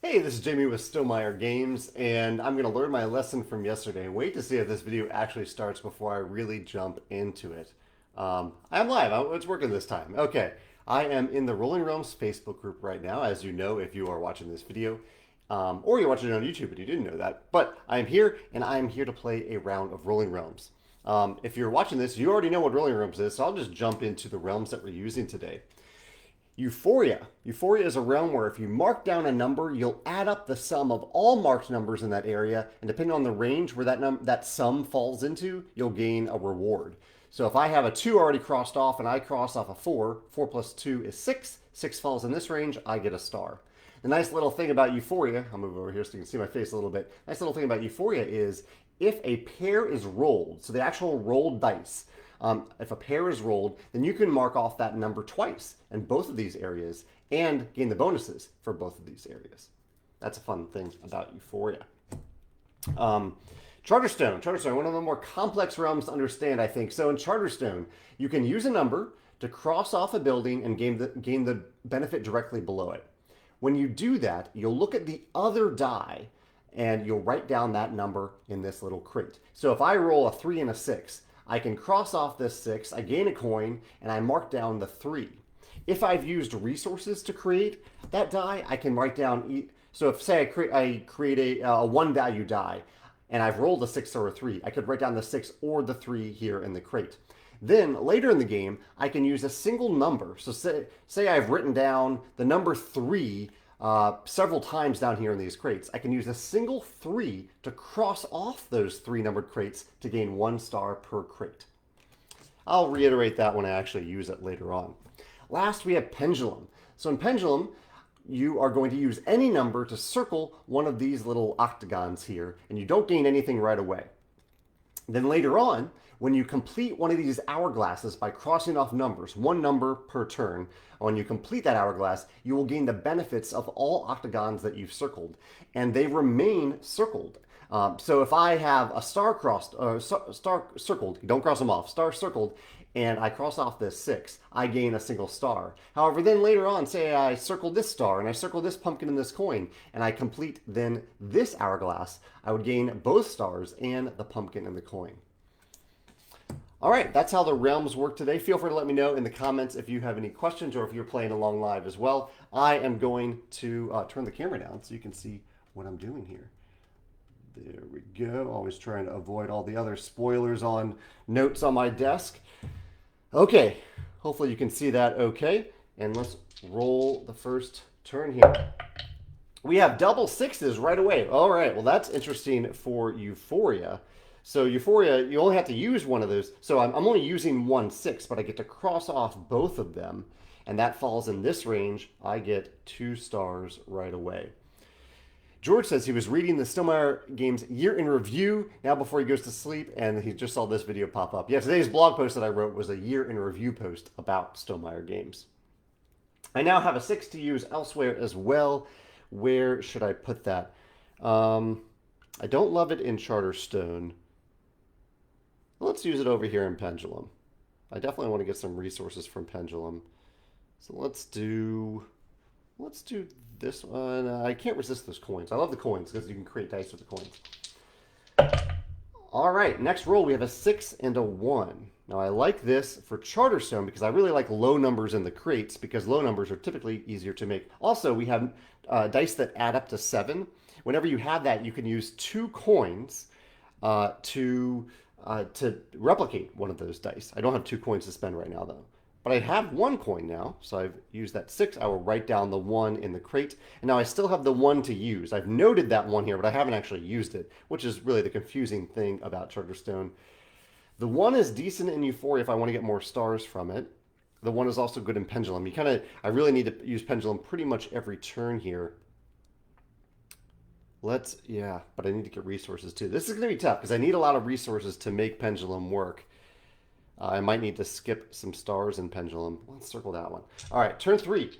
Hey, this is Jamey with Stegmaier Games, and I'm going to learn my lesson from yesterday. Wait to see if this video actually starts before I really jump into it. I'm live. It's working this time. Okay, I am in the Rolling Realms Facebook group right now, as you know if you are watching this video, or you're watching it on YouTube and you didn't know that. But I'm here, and I'm here to play a round of Rolling Realms. If you're watching this, you already know what Rolling Realms is, so I'll just jump into the realms that we're using today. Euphoria. Euphoria is a realm where if you mark down a number, you'll add up the sum of all marked numbers in that area, and depending on the range where that sum falls into, you'll gain a reward. So if I have a 2 already crossed off and I cross off a 4, 4 plus 2 is 6, 6 falls in this range, I get a star. The nice little thing about Euphoria, I'll move over here so you can see my face a little bit. Nice little thing about Euphoria is if a pair is rolled, so the actual rolled dice, if a pair is rolled, then you can mark off that number twice in both of these areas and gain the bonuses for both of these areas. That's a fun thing about Euphoria. Charterstone, one of the more complex realms to understand, I think. So in Charterstone, you can use a number to cross off a building and gain the benefit directly below it. When you do that, you'll look at the other die and you'll write down that number in this little crate. So if I roll a 3 and a 6, I can cross off this 6, I gain a coin, and I mark down the 3. If I've used resources to create that die, I can write down, so if say I create a 1 value die, and I've rolled a 6 or a 3, I could write down the 6 or the 3 here in the crate. Then later in the game, I can use a single number. So say I've written down the number 3 several times down here in these crates. I can use a single 3 to cross off those 3 numbered crates to gain 1 star per crate. I'll reiterate that when I actually use it later on. Last, we have Pendulum. So in Pendulum, you are going to use any number to circle one of these little octagons here, and you don't gain anything right away. Then later on, when you complete one of these hourglasses by crossing off numbers, 1 number per turn, when you complete that hourglass, you will gain the benefits of all octagons that you've circled, and they remain circled. So if I have a star crossed, star circled, don't cross them off, star circled, and I cross off this 6, I gain a single star. However, then later on, say I circle this star, and I circle this pumpkin and this coin, and I complete then this hourglass, I would gain both stars and the pumpkin and the coin. All right, that's how the realms work today. Feel free to let me know in the comments if you have any questions or if you're playing along live as well. I am going to turn the camera down so you can see what I'm doing here. There we go. Always trying to avoid all the other spoilers on notes on my desk. Okay, hopefully you can see that okay. And let's roll the first turn here. We have double 6s right away. All right, well that's interesting for Euphoria. So Euphoria, you only have to use one of those. So I'm only using 1 6, but I get to cross off both of them. And that falls in this range. I get 2 stars right away. George says he was reading the Stegmaier Games year in review now before he goes to sleep, and he just saw this video pop up. Yeah, today's blog post that I wrote was a year in review post about Stegmaier Games. I now have a 6 to use elsewhere as well. Where should I put that? I don't love it in Charterstone. Let's use it over here in Pendulum. I definitely want to get some resources from Pendulum. So let's do this one. I can't resist those coins. I love the coins because you can create dice with the coins. All right, next roll we have a 6 and a 1. Now I like this for Charterstone because I really like low numbers in the crates because low numbers are typically easier to make. Also, we have dice that add up to 7. Whenever you have that, you can use 2 coins to replicate one of those dice. I don't have 2 coins to spend right now though. But I have 1 coin now, so I've used that 6. I will write down the 1 in the crate. And now I still have the 1 to use. I've noted that 1 here, but I haven't actually used it, which is really the confusing thing about Charterstone. The 1 is decent in Euphoria if I want to get more stars from it. The 1 is also good in Pendulum. I really need to use Pendulum pretty much every turn here. But I need to get resources too. This is going to be tough because I need a lot of resources to make Pendulum work. I might need to skip some stars in Pendulum. Let's circle that one. All right, turn 3.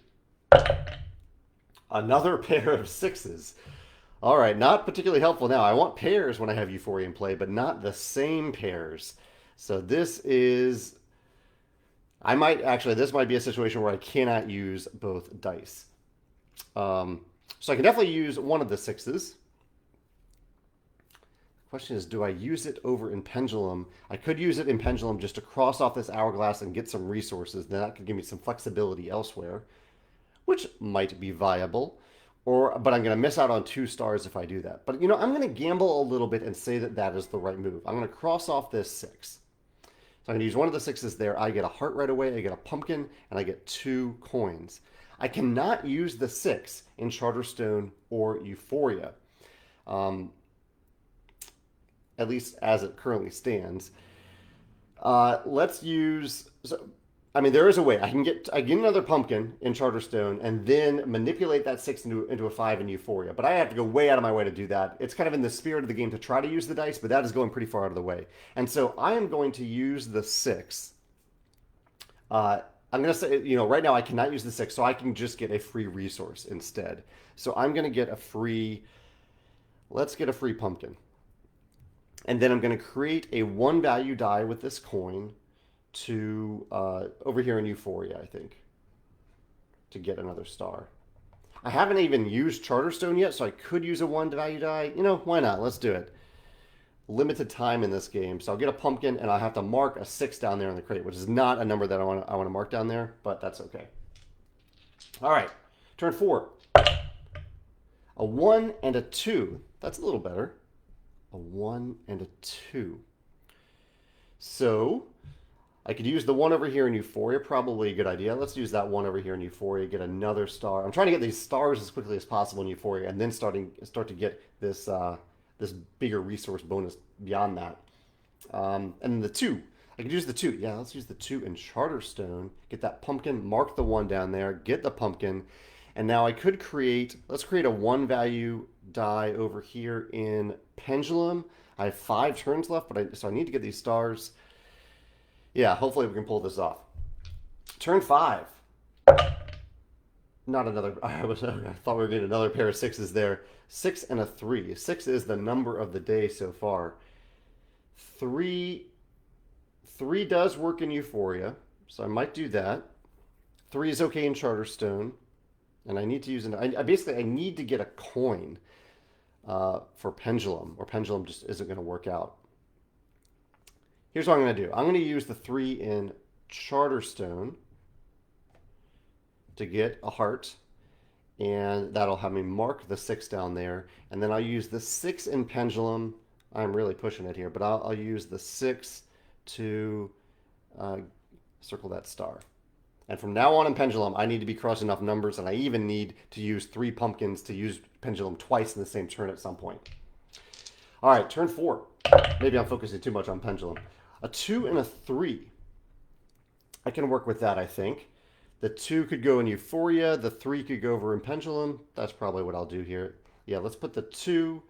Another pair of 6s. All right, not particularly helpful now. I want pairs when I have Euphoria in play, but not the same pairs. So this might be a situation where I cannot use both dice. So I can definitely use one of the 6s. Question is, do I use it over in Pendulum? I could use it in Pendulum just to cross off this hourglass and get some resources. Then that could give me some flexibility elsewhere, which might be viable. But I'm going to miss out on 2 stars if I do that. But, I'm going to gamble a little bit and say that that is the right move. I'm going to cross off this 6. So I'm going to use one of the 6s there. I get a heart right away. I get a pumpkin, and I get 2 coins. I cannot use the 6 in Charterstone or Euphoria. At least as it currently stands. Let's use. There is a way I can get another pumpkin in Charterstone and then manipulate that 6 into a 5 in Euphoria. But I have to go way out of my way to do that. It's kind of in the spirit of the game to try to use the dice, but that is going pretty far out of the way. And so I am going to use the 6. I'm going to say, right now I cannot use the 6, so I can just get a free resource instead. So I'm going to get a free. Let's get a free pumpkin. And then I'm going to create a 1 value die with this coin to over here in Euphoria, I think, to get another star. I haven't even used Charterstone yet, so I could use a 1 value die. Why not? Let's do it. Limited time in this game, so I'll get a pumpkin, and I'll have to mark a 6 down there in the crate, which is not a number that I want to mark down there, but that's okay. All right, turn 4. A 1 and a 2. That's a little better. A 1 and a 2. So I could use the 1 over here in Euphoria. Probably a good idea. Let's use that 1 over here in Euphoria. Get another star. I'm trying to get these stars as quickly as possible in Euphoria, and then start to get this this bigger resource bonus beyond that. And the 2. I could use the 2. Yeah, let's use the 2 in Charterstone. Get that pumpkin. Mark the 1 down there. Get the pumpkin. And now I could create. Let's create a 1 value die over here in Pendulum. I have 5 turns left, so I need to get these stars. Yeah, hopefully we can pull this off. Turn 5. Not another. I thought we were getting another pair of 6s there. 6 and a 3. 6 is the number of the day so far. 3 does work in Euphoria, so I might do that. 3 is okay in Charterstone, and I need to use I need to get a coin for Pendulum, or Pendulum just isn't going to work out. Here's what I'm going to do. I'm going to use the 3 in Charterstone to get a heart, and that'll have me mark the 6 down there. And then I'll use the 6 in Pendulum. I'm really pushing it here, but I'll use the 6 to circle that star. And from now on in Pendulum, I need to be crossing off numbers, and I even need to use 3 pumpkins to use Pendulum twice in the same turn at some point. All right, turn 4. Maybe I'm focusing too much on Pendulum. A 2 and a 3. I can work with that, I think. The 2 could go in Euphoria. The 3 could go over in Pendulum. That's probably what I'll do here. Yeah, let's put the 2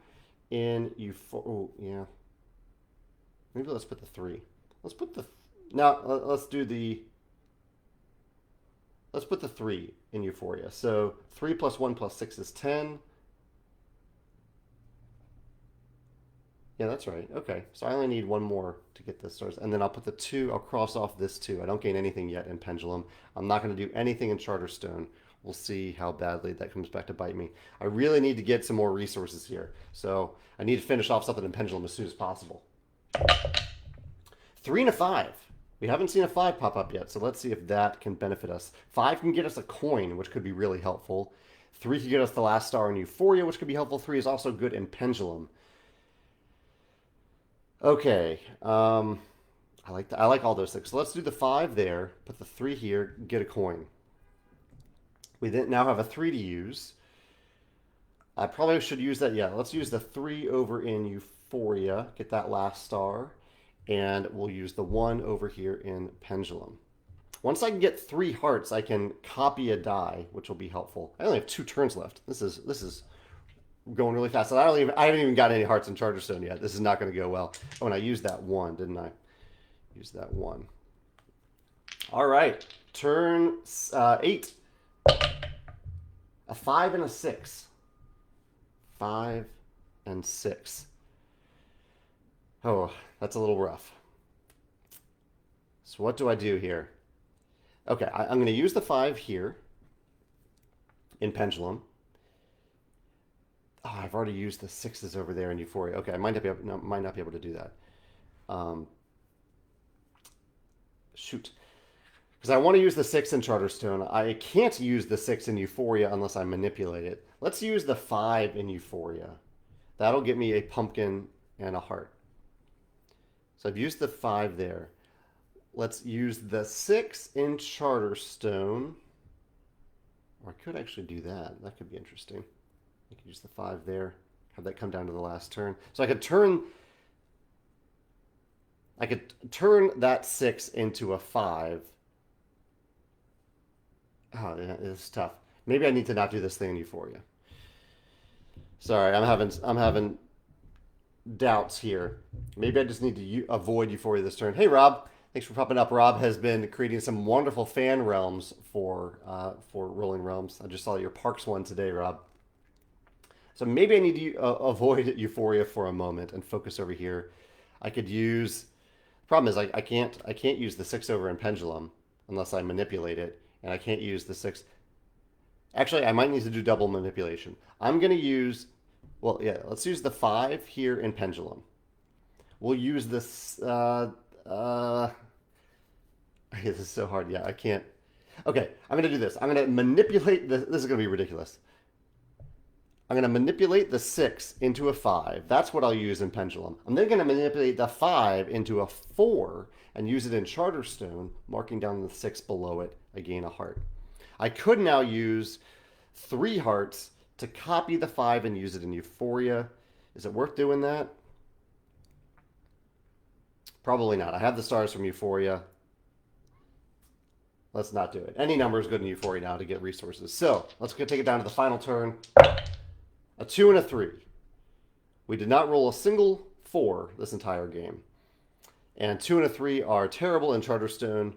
in Euphoria. Oh, yeah. Maybe let's put the 3. Let's put the... Now, let's do the... Let's put the 3 in Euphoria. So 3 plus 1 plus 6 is 10. Yeah, that's right. Okay, so I only need 1 more to get this stars. And then I'll put the 2, I'll cross off this 2. I don't gain anything yet in Pendulum. I'm not going to do anything in Charterstone. We'll see how badly that comes back to bite me. I really need to get some more resources here. So I need to finish off something in Pendulum as soon as possible. 3 and a 5. We haven't seen a 5 pop up yet, so let's see if that can benefit us. 5 can get us a coin, which could be really helpful. 3 can get us the last star in Euphoria, which could be helpful. 3 is also good in Pendulum. Okay, I like all those things. So let's do the 5 there, put the 3 here, get a coin. We then now have a 3 to use. I probably should use that. Yeah, let's use the 3 over in Euphoria, get that last star, and we'll use the 1 over here in Pendulum. Once I can get 3 hearts, I can copy a die, which will be helpful. I only have 2 turns left. This is going really fast. And I haven't even got any hearts in Charterstone yet. This is not going to go well. Oh, and I used that 1, didn't I? Used that 1. All right. Turn 8. A 5 and a 6. 5 and 6. Oh, that's a little rough. So what do I do here? Okay, I'm going to use the 5 here in Pendulum. I've already used the 6s over there in Euphoria. Okay, I might not be able, no, might not be able to do that. Shoot. Because I want to use the 6 in Charterstone. I can't use the 6 in Euphoria unless I manipulate it. Let's use the 5 in Euphoria. That'll get me a pumpkin and a heart. So I've used the 5 there. Let's use the 6 in Charterstone. Or I could actually do that. That could be interesting. I could use the 5 there. Have that come down to the last turn. So I could turn that 6 into a 5. Oh, yeah, it's tough. Maybe I need to not do this thing in Euphoria. Sorry, I'm having doubts here. Maybe I just need to avoid Euphoria this turn. Hey, Rob. Thanks for popping up. Rob has been creating some wonderful fan realms for Rolling Realms. I just saw your Parks one today, Rob. So maybe I need to avoid Euphoria for a moment and focus over here. I could use... Problem is, I can't use the 6 over in Pendulum unless I manipulate it, and I can't use the 6... Actually, I might need to do double manipulation. I'm going to use... Well, yeah, let's use the 5 here in Pendulum. We'll use this... This is so hard. Yeah, I can't... Okay, I'm going to do this. I'm going to manipulate... This is going to be ridiculous. I'm going to manipulate the 6 into a 5. That's what I'll use in Pendulum. I'm then going to manipulate the 5 into a 4 and use it in Charterstone, marking down the 6 below it. I gain a heart. I could now use 3 hearts to copy the 5 and use it in Euphoria. Is it worth doing that? Probably not. I have the stars from Euphoria. Let's not do it. Any number is good in Euphoria now to get resources. So let's go take it down to the final turn. A 2 and a 3. We did not roll a single 4 this entire game. And 2 and a 3 are terrible in Charterstone.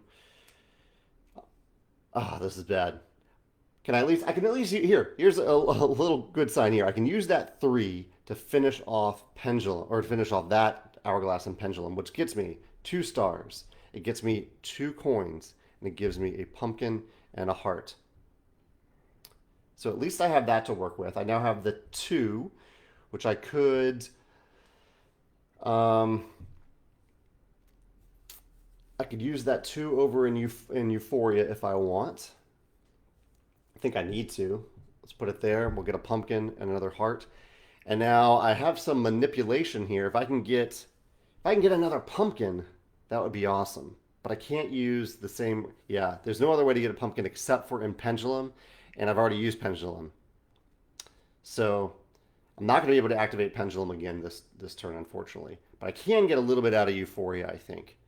Ah, this is bad. I can at least, here's a little good sign here. I can use that 3 to finish off Pendulum, or to finish off that Hourglass and Pendulum, which gets me 2 stars. It gets me 2 coins, and it gives me a pumpkin and a heart. So at least I have that to work with. I now have the 2, which I could... I could use that 2 over in Euphoria if I want. I think I need to. Let's put it there. We'll get a pumpkin and another heart. And now I have some manipulation here. If I can get another pumpkin, that would be awesome. But I can't use the same... Yeah, there's no other way to get a pumpkin except for in Pendulum. And I've already used Pendulum. So I'm not going to be able to activate Pendulum again this turn, unfortunately. But I can get a little bit out of Euphoria, I think.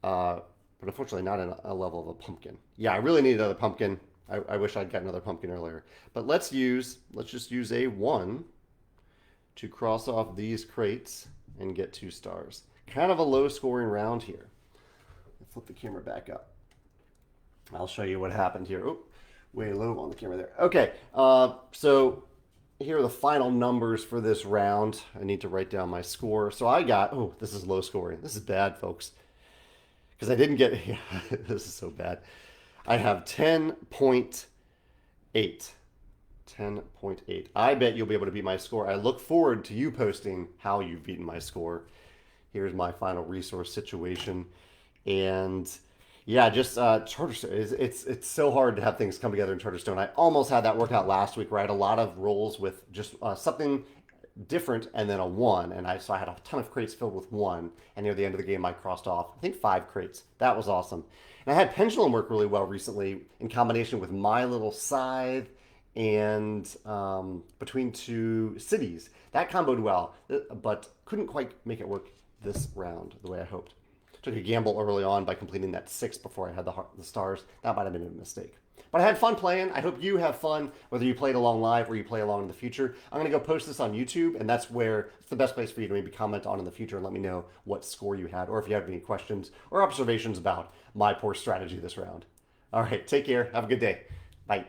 But unfortunately not in a level of a pumpkin. Yeah, I really need another pumpkin. I wish I'd got another pumpkin earlier. But let's just use a 1 to cross off these crates and get 2 stars. Kind of a low scoring round here. Let's flip the camera back up. I'll show you what happened here. Oh, way low on the camera there. Okay, so here are the final numbers for this round. I need to write down my score. So I got, oh, this is low scoring. This is bad, folks. Because I didn't get, yeah, this is so bad. I have 10.8. 10.8. I bet you'll be able to beat my score. I look forward to you posting how you've beaten my score. Here's my final resource situation. And yeah, just Charterstone. It's so hard to have things come together in Charterstone. I almost had that work out last week where I had a lot of rolls with just something different and then a 1. And so I had a ton of crates filled with 1. And near the end of the game, I crossed off, I think, 5 crates. That was awesome. And I had Pendulum work really well recently in combination with my little scythe and between 2 cities. That comboed well, but couldn't quite make it work this round the way I hoped. Took a gamble early on by completing that 6 before I had the stars. That might have been a mistake. But I had fun playing. I hope you have fun, whether you played along live or you play along in the future. I'm going to go post this on YouTube, and that's where it's the best place for you to maybe comment on in the future and let me know what score you had, or if you have any questions or observations about my poor strategy this round. All right, take care. Have a good day. Bye.